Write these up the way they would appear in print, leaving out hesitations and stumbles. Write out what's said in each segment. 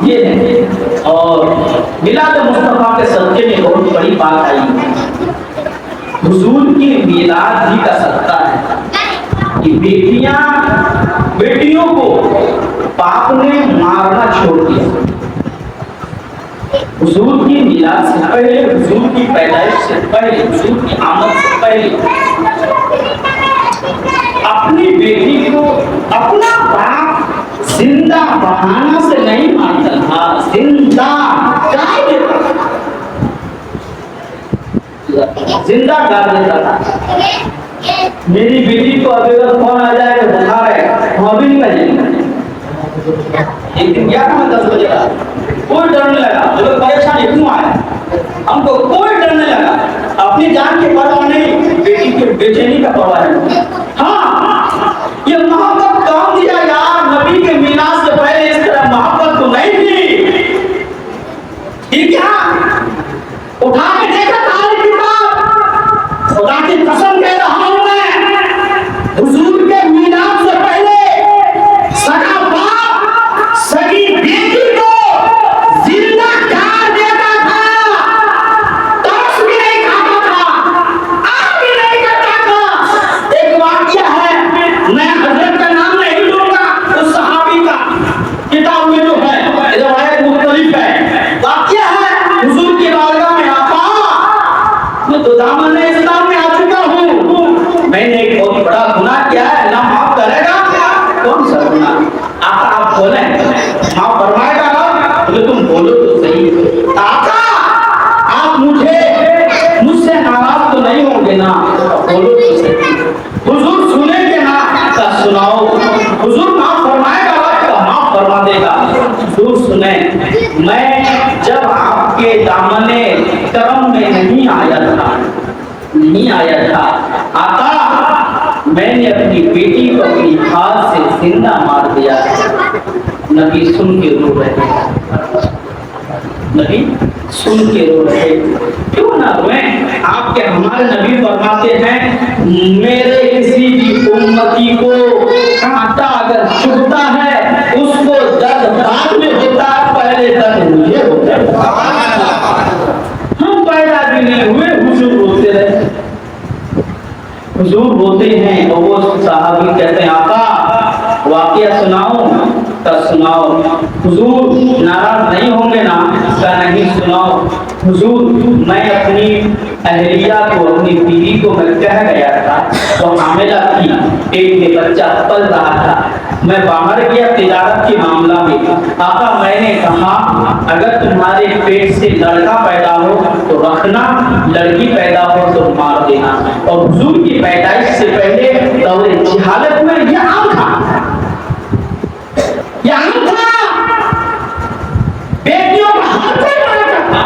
ये है। और मिलाद मुस्तफा के सदके में बहुत बड़ी बात आई, हुजूर की मिलाद ही का सदका है कि बेटियों को पाप ने मारना छोड़ दिया। हुजूर की मिलाद से पहले, हुजूर की पैदाइश से पहले, हुजूर की आमद से पहले अपनी बेटी को अपना बाप जिंदा बहाना से नहीं मारता था, जिंदा गाड़ देता था, जिंदा गाड़ देता था। मेरी बेटी को अगर फोन आ जाए तो बुखार है, हम अभी निकल जाएंगे। एक दिन गया था मैं 10 बजे का, कोई डर नहीं लगा, मुझे परेशान क्यों आया, हमको कोई डर नहीं लगा, अपनी जान की परवाह नहीं, बेटी की बेचैनी का परवाह है। हाँ, ये मोहब्बत काम दिया यार, नबी के मिलाद से पहले इस तरह मोहब्बत तो नहीं थी। ठीक है, उठा के देखा तारीख की बात, खुदा की कसम कह रहा हूं मैं, हुजूर के मिलाद से पहले सगा बाप सगी बेटी को जिंदा गाड़ देता था, तरस भी नहीं खाता था, आग भी नहीं करता था। एक वाकया है, मैं हजरत का नाम नहीं लूंगा, उस सहाबी का किताब में जो है रिवायत मुख्तलिफ है। वाकया है, हुजूर की बारगाह में आका, मैं तो दामन इस्लाम में आ चुका हूँ, मैंने एक बहुत बड़ा गुनाह किया है, ना माफ करेगा? कौन सा गुनाह? आका आप बोले माफ फरमाएगा ना? तो तुम बोलो तो सही, आका आप मुझसे नाराज तो नहीं होंगे ना? बोलो तो सही, हुजूर सुनेंगे ना? तो सुनाओ, हुजूर माफ फरमाएगा तो माफ फरमा देगा। हुजूर सुने, मैं जब आपके दामने करम में नहीं आया था आका, मैंने अपनी बेटी को अपनी हाथ से जिंदा मार दिया। नबी सुन के रो रहे, नबी सुन के रो रहे, क्यों ना रोए? आपके हमारे नबी फरमाते हैं, मेरे किसी भी उम्मती को कांटा अगर चुभता है उसको दर्द बाद में होता है, पहले दर्द मुझे होता है। हम पैदा भी नहीं हुए, हुजूर रोते रहे, हुजूर रोते हैं। और वो साहबी कहते हैं, आका वाकया सुनाओ? तो सुनाओ। हुजूर नाराज नहीं होंगे ना? का नहीं, सुनाओ। हुजूर मैं अपनी अहलिया को, अपनी बीवी को मैं कह गया था, वो हामिला थी, पेट में बच्चा पल रहा था, मैं बाहर गया तिजारत के मामला में, आका मैंने कहा अगर तुम्हारे पेट से लड़का पैदा हो तो रखना, लड़की पैदा हो तो मार देना। और हुजूर की पैदाइश से पहले दौरे जहालत में यह आम था, यह आम था, बेटियों का हर कोई मानता था,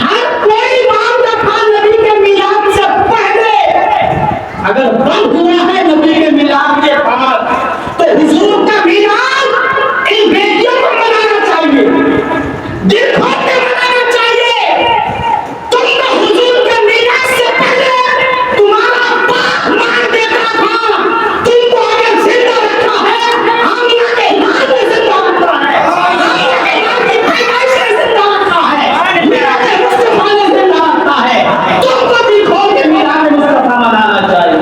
हर कोई मानता था। नबी के मिलाद से पहले अगर बंद हुआ है नबी के मिलाद के बाद, तो हुजूर का मिलाद इन बेटियों को मनाना चाहिए, दिल खोल के मनाना चाहिए। तुमको हुजूर के मिलाद से पहले तुम्हारा बाप मार देता था, तुमको अगर जिंदा रखा है, आमिना के लाल में जिंदा रखा है, आमिना के लाल की पैदाइश में जिंदा रखा है, मिलाद मुस्तफा ने जिंदा रखा है, तुमको भी खोल के मिलाद मुस्तफा मनाना चाहिए।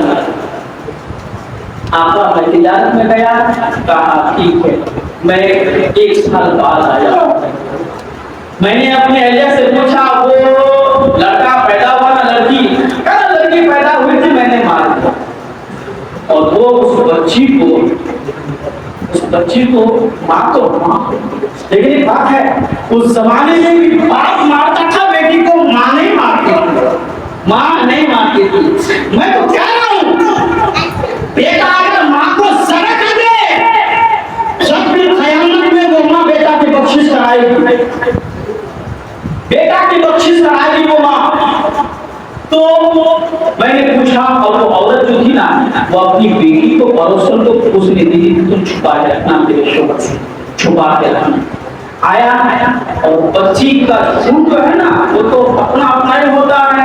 आपका मैं तिजारत में गया, कहा ठीक है, मैं 1 साल बाद आया, मैंने अपने अहलिया से पूछा वो लड़का पैदा हुआ ना लड़की? कहा लड़की पैदा हुई थी, मैंने मार दिया। और वो उस बच्ची को माँ तो माँ, लेकिन एक बात है, उस जमाने में भी बाप मारता था, बेटी को माँ नहीं मारती थी, माँ नहीं मारती थी। मैं तो कह रहा हूँ, बेटा अगर माँ को सजा कर दे, जब भी क़यामत में वो माँ बेटा की बख्शिश कराएगी, बेटा की बख्शिश कराएगी वो माँ। तो मैंने पूछा, और वो औरत जो थी ना, वो अपनी बेटी को पड़ोसन को पूछने दी थी, तुम छुपा के रखना, तेरे शोहर से छुपा के रखना। आया और बच्ची का खून जो है ना, वो तो अपना अपना ही होता है,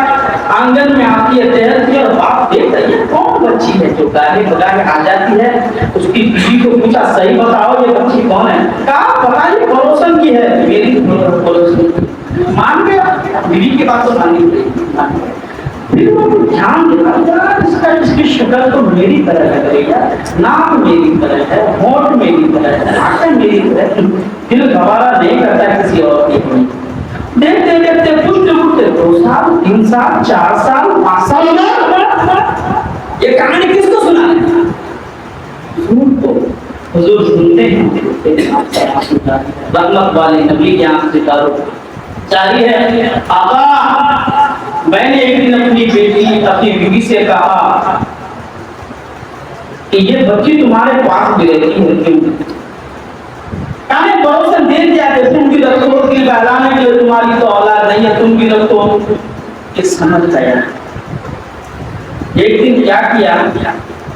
आंगन में आती है, टहलती है, और बाप देखता है ये कौन बच्ची है जो गाली बगा के आ जाती है। उसकी बीवी को पूछा, सही बताओ ये बच्ची कौन है? कहा पता नहीं, पड़ोसन बच्ची है मेरी, मान गया, बीवी की बात तो माननी पड़ेगी। फिर वो ध्यान देना यार, इसकी शक्ल तो मेरी तरह लग रही है, नाक मेरी तरह है, होंठ मेरी तरह है, आंखें मेरी तरह है। दिल गवारा नहीं करता किसी और की। देखते देखते कुछ 2 साल 3 साल 4 साल 5 साल, ये कहानी किसको सुना है? हुजूर सुनते हैं, रहमत वाले नबी के आंख से तारो जारी है। आका, मैंने एक दिन अपनी बीवी से कहा कि ये बच्ची तुम्हारे पास भी रहती है क्यों? कहने भरोसा दे दिया कि तुम भी रखो, दिल बहलाने के लिए, तुम्हारी तो औलाद नहीं है, तुम भी रखो। ये समझ गया। एक दिन क्या किया,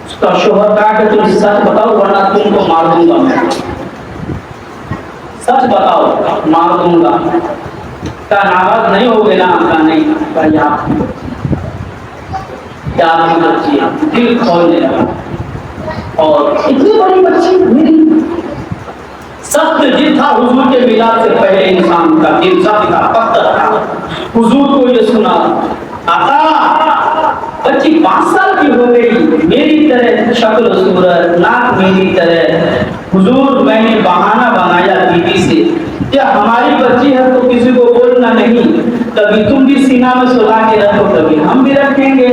उसका शोहर कहा कि तुम सच बताओ वरना तुमको मार दूंगा मैं। सच बताओ मार दूंगा। का नाराज नहीं होगे ना? का नहीं। क्या बच्ची है, दिल खोलने लगा। और इतनी बड़ी बच्ची मेरी। सख्त दिल था हुजूर के मिलाद से पहले इंसान का, दिल सख्त था, पत्थर था। हुजूर को ये सुना, आका बच्ची 5 साल की हो गई, मेरी तरह शक्ल सूरत, नाक मेरी तरह। हुजूर मैंने बहाना बनाया बीवी से, क्या हमारी बच्ची है तो किसी को बोलना नहीं, कभी तुम भी सीना में सुला के रखो, कभी हम भी रखेंगे।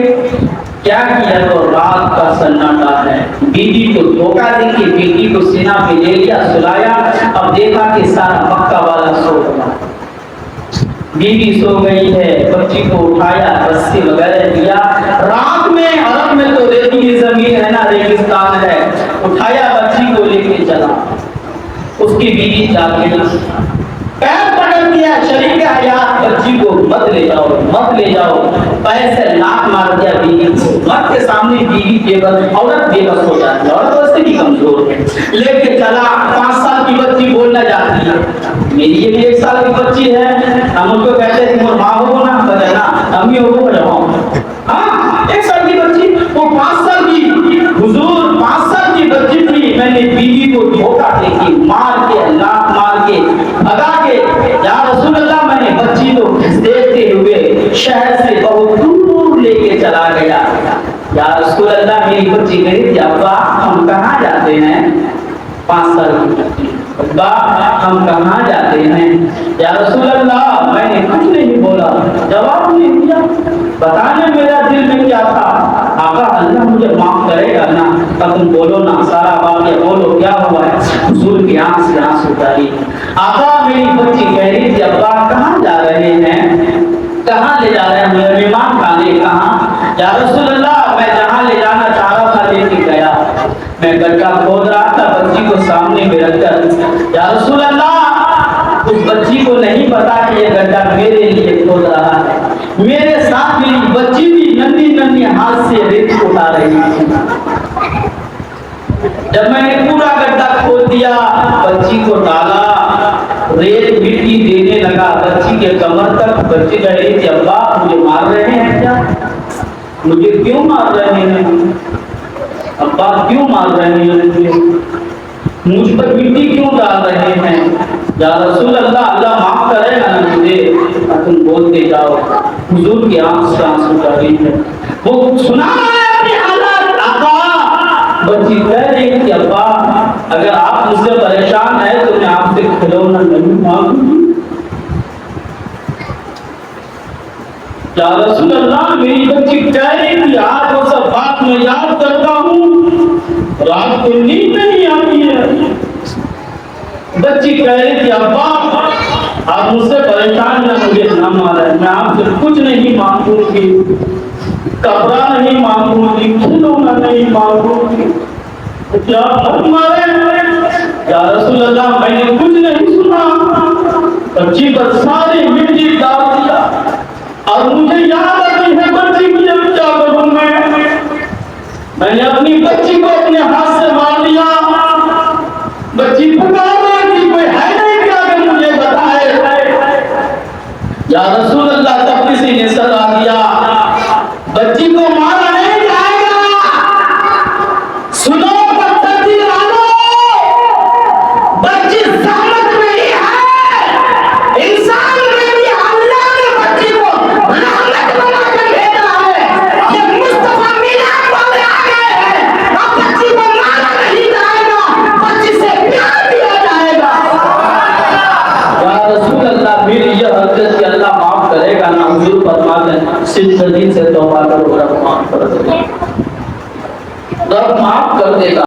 क्या किया तो रात का सन्नाटा है, बीवी को धोखा देके बेटी को सीना पे ले लिया, सुलाया। अब देखा कि सारा मक्का वाला सो गया, बीवी सो गई है, बच्ची को उठाया, रस्सी वगैरह दिया। रात में अरब में तो रेतीली जमीन है ना, रेगिस्तान है, उठाया बच्ची को लेके चला। उसकी बीवी जाके पैर पकड़ दिया, शरीक हयात बच्ची को मत ले जाओ, मत ले जाओ, पैसे लात मार दिया बीवी को। मर्द के सामने बीवी बेबस, औरत बेबस हो जाती है, औरत वैसे भी कमजोर है। लेके चला, 5 साल की बच्ची बोलना जाती है, मेरी ये 1 साल की बच्ची है। हम उनको कहते हैं तुम माँ हो ना, बजाना अम्मी हो बजाओ। हाँ, 1 साल की बच्ची, वो 5 साल की। हुजूर 5 साल की बच्ची थी, मैंने बीवी को धोखा देके मार के, लात मार के, भगा के, या रसूल अल्लाह, मैंने बच्ची को देखते हुए शहर से बहुत दूर लेके चला गया। या रसूल अल्लाह, मेरी बच्ची गई थी, अब्बा हम कहाँ जाते हैं? 5 साल की बच्ची, अब्बा हम कहाँ जाते हैं? या रसूल अल्लाह, मैंने कुछ नहीं बोला, जवाब नहीं दिया, बताने मेरा दिल में क्या था। आका अल्लाह मुझे माफ करेगा ना, तब तुम बोलो ना, सारा वाक़या बोलो, क्या हुआ है? हुजूर की आंख से आंसू उतारी। आका मेरी बच्ची कह रही थी, अब्बा कहाँ जा रहे हैं? कहाँ ले जा रहे हैं? मेहमान खाने। कहाँ? या रसूल अल्लाह, मैं जहाँ ले जाना चाह रहा था लेके गया। मैं गड्ढा खोद रहा था बच्ची को सामने में रखकर। या रसूल अल्लाह, उस बच्ची को नहीं पता कि ये गड्ढा मेरे लिए खोद रहा है। मेरे साथ मेरी बच्ची भी नन्ही नन्ही हाथ से रेत उठा रही थी। जब मैंने पूरा गड्ढा खोद दिया, बच्ची को डाला, रेत मिट्टी देने लगा बच्ची के कमर तक। बच्ची कह रही थी, अब्बा मुझे मार रहे हैं क्या? मुझे क्यों मार रहे हैं? अब्बा क्यों मार रहे हैं? मुझ पर मिट्टी क्यों डाल रहे हैं? या रसूल अल्लाह, अल्लाह माफ करेगा ना मुझे। तुम बोलते जाओ, हुजूर की आंख से आंसू जारी है। वो सुना अपनी हालत। अब्बा, बच्ची कह रही थी, अब्बा अगर आप मुझसे परेशान है तो मैं आपसे खिलौना नहीं मांगूंगी। या रसूल अल्लाह, मेरी बच्ची कह रही थी, आज वो सब बात मैं याद करता हूँ, रात को नींद नहीं आती है। बच्ची कह रही थी, अब्बा आप मुझसे परेशान है, मुझे ना मारा है, मैं आपसे कुछ नहीं मांगूंगी, कपड़ा नहीं मांगूंगी, खिलौना नहीं मांगूंगी, क्या मत मारे। या रसूल अल्लाह, मैंने कुछ नहीं सुना। बच्ची पर सारी मिट्टी डाल दिया और मुझे याद आती है बच्ची को जब क्या करूं मैंने अपनी बच्ची को अपने हाथ से मार दिया। बच्ची पुकार रही थी, कोई है नहीं क्या कि मुझे बताए। या रसूल अल्लाह, तब किसी ने सदा दिया, बच्ची को मारा नहीं जाएगा, सुनो पत्थर की लालो, बच्ची जहमत में ही है, का नाम हुजूर फरमाते सिद्ध दिल से तौबा करो, रब माफ कर देगा, रब माफ कर देगा।